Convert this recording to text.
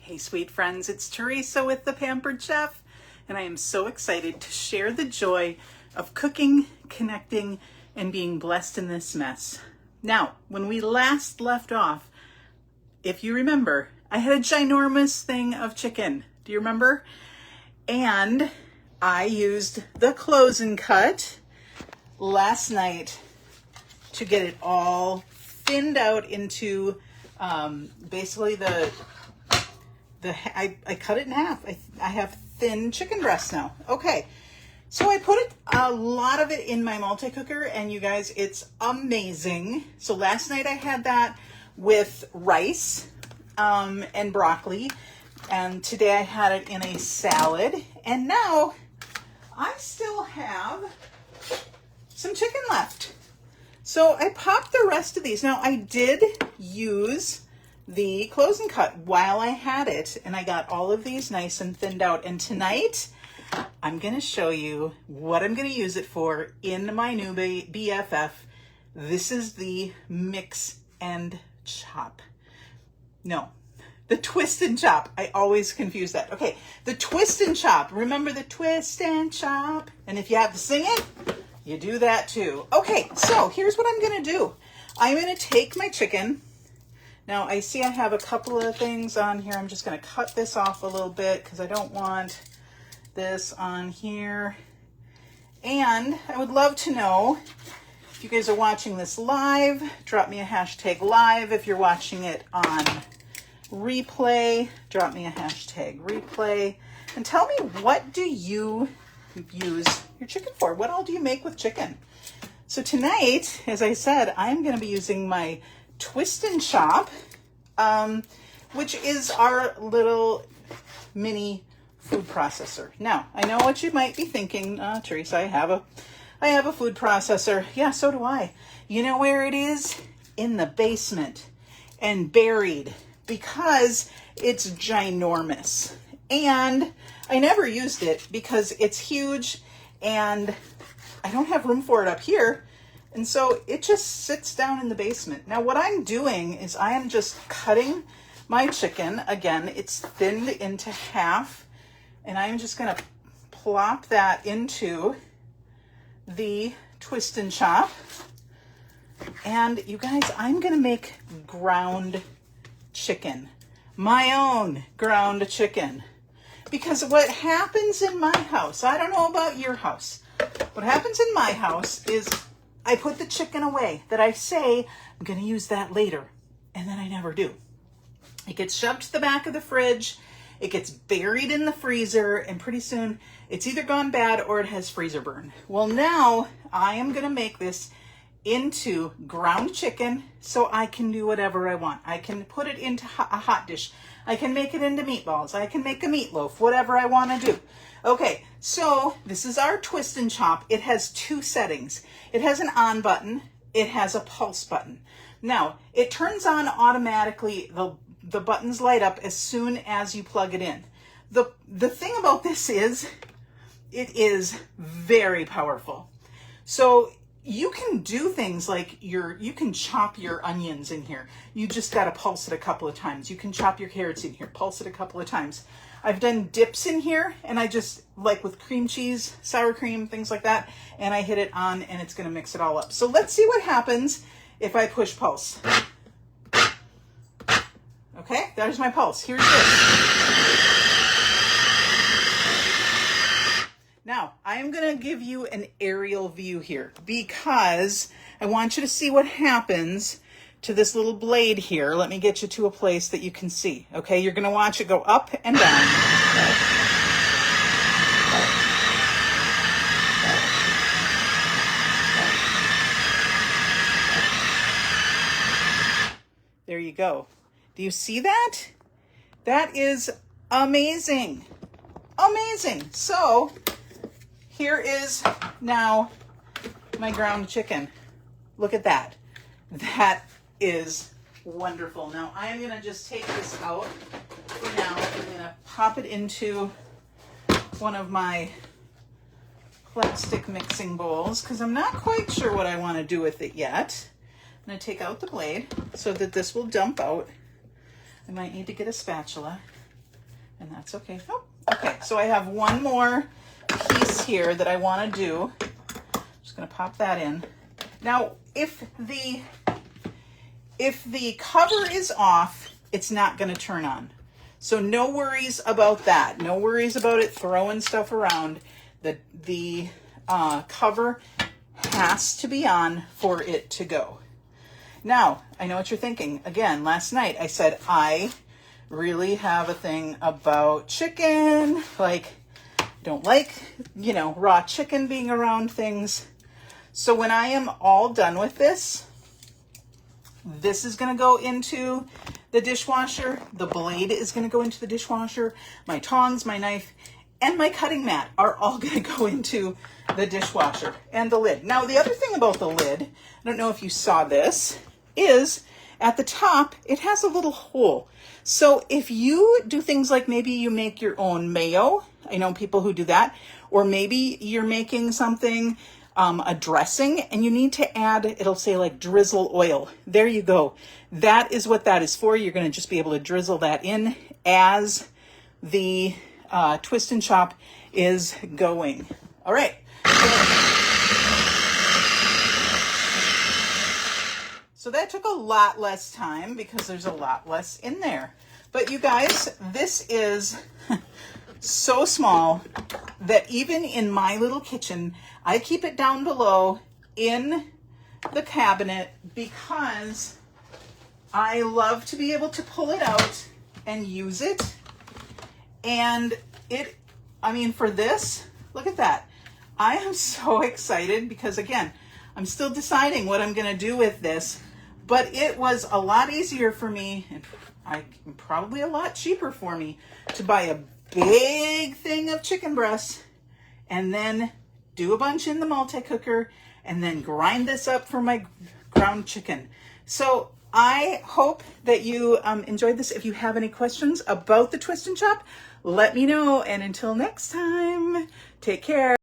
Hey sweet friends, it's Teresa with The Pampered Chef, and I am so excited to share the joy of cooking, connecting, and being blessed in this mess. Now, when we last left off, if you remember, I had a ginormous thing of chicken. Do you remember? And I used the Close and Cut last night to get it all thinned out into basically I cut it in half. I have thin chicken breasts now. Okay, so I put a lot of it in my multi-cooker, and you guys, it's amazing. So last night I had that with rice and broccoli, and today I had it in a salad, and now I still have some chicken left. So I popped the rest of these. Now I did use the Close and Cut while I had it, and I got all of these nice and thinned out. And tonight I'm going to show you what I'm going to use it for in my new BFF. This is the Mix and Chop. No, the Twist and Chop. I always confuse that. Okay, the Twist and Chop. Remember the Twist and Chop? And if you have to sing it, you do that too. Okay, so here's what I'm going to do. I'm going to take my chicken. Now I see I have a couple of things on here. I'm just going to cut this off a little bit because I don't want this on here. And I would love to know if you guys are watching this live, drop me a hashtag live. If you're watching it on replay, drop me a hashtag replay. And tell me, what do you use your chicken for? What all do you make with chicken? So tonight, as I said, I'm going to be using my Twist and Chop, which is our little mini food processor. Now, I know what you might be thinking, Teresa, I have a food processor. Yeah, so do I. You know where it is? In the basement and buried, because it's ginormous. And I never used it because it's huge and I don't have room for it up here. And so it just sits down in the basement. Now what I'm doing is I am just cutting my chicken. Again, it's thinned into half, and I'm just going to plop that into the Twist and Chop. And you guys, I'm going to make ground chicken, my own ground chicken. Because what happens in my house, I don't know about your house, what happens in my house is I put the chicken away that I say I'm going to use that later, and then I never do. It gets shoved to the back of the fridge, it gets buried in the freezer, and pretty soon it's either gone bad or it has freezer burn. Well, now I am going to make this into ground chicken so I can do whatever I want. I can put it into a hot dish. I can make it into meatballs. I can make a meatloaf, whatever I want to do. Okay, so this is our Twist and Chop. It has two settings. It has an on button. It has a pulse button. Now, it turns on automatically. The buttons light up as soon as you plug it in. The thing about this is it is very powerful. So you can do things like you can chop your onions in here. You just got to pulse it a couple of times. You can chop your carrots in here, pulse it a couple of times. I've done dips in here, and I just, like with cream cheese, sour cream, things like that, and I hit it on, and it's going to mix it all up. So let's see what happens if I push pulse. Okay, there's my pulse. Here's this. Now, I am going to give you an aerial view here because I want you to see what happens to this little blade here. Let me get you to a place that you can see. Okay, you're going to watch it go up and down. There you go. Do you see that? That is amazing. Amazing. So here is now my ground chicken. Look at that. That is wonderful. Now I'm going to just take this out for now. I'm going to pop it into one of my plastic mixing bowls because I'm not quite sure what I want to do with it yet. I'm going to take out the blade so that this will dump out. I might need to get a spatula. and that's okay. Oh, okay, so I have one more piece here that I want to do. I'm just going to pop that in. Now, if the cover is off, it's not going to turn on. So no worries about that. No worries about it throwing stuff around. The cover has to be on for it to go. Now, I know what you're thinking. Again, last night I said I really have a thing about chicken. Like, don't like, raw chicken being around things. So when I am all done with this, this is going to go into the dishwasher. The blade is going to go into the dishwasher. My tongs, my knife, and my cutting mat are all going to go into the dishwasher, and the lid. Now, the other thing about the lid, I don't know if you saw this, is at the top, it has a little hole. So if you do things like maybe you make your own mayo, I know people who do that, or maybe you're making something, a dressing, and you need to add, it'll say like drizzle oil. There you go. That is what that is for. You're going to just be able to drizzle that in as the Twist and Chop is going. All right. So that took a lot less time because there's a lot less in there. But you guys, this is so small that even in my little kitchen, I keep it down below in the cabinet because I love to be able to pull it out and use it. And for this, look at that. I am so excited because, again, I'm still deciding what I'm going to do with this, but it was a lot easier for me, and probably a lot cheaper for me, to buy a big thing of chicken breasts and then do a bunch in the multi-cooker and then grind this up for my ground chicken. So I hope that you enjoyed this. If you have any questions about the Twist and Chop, let me know. And until next time, take care.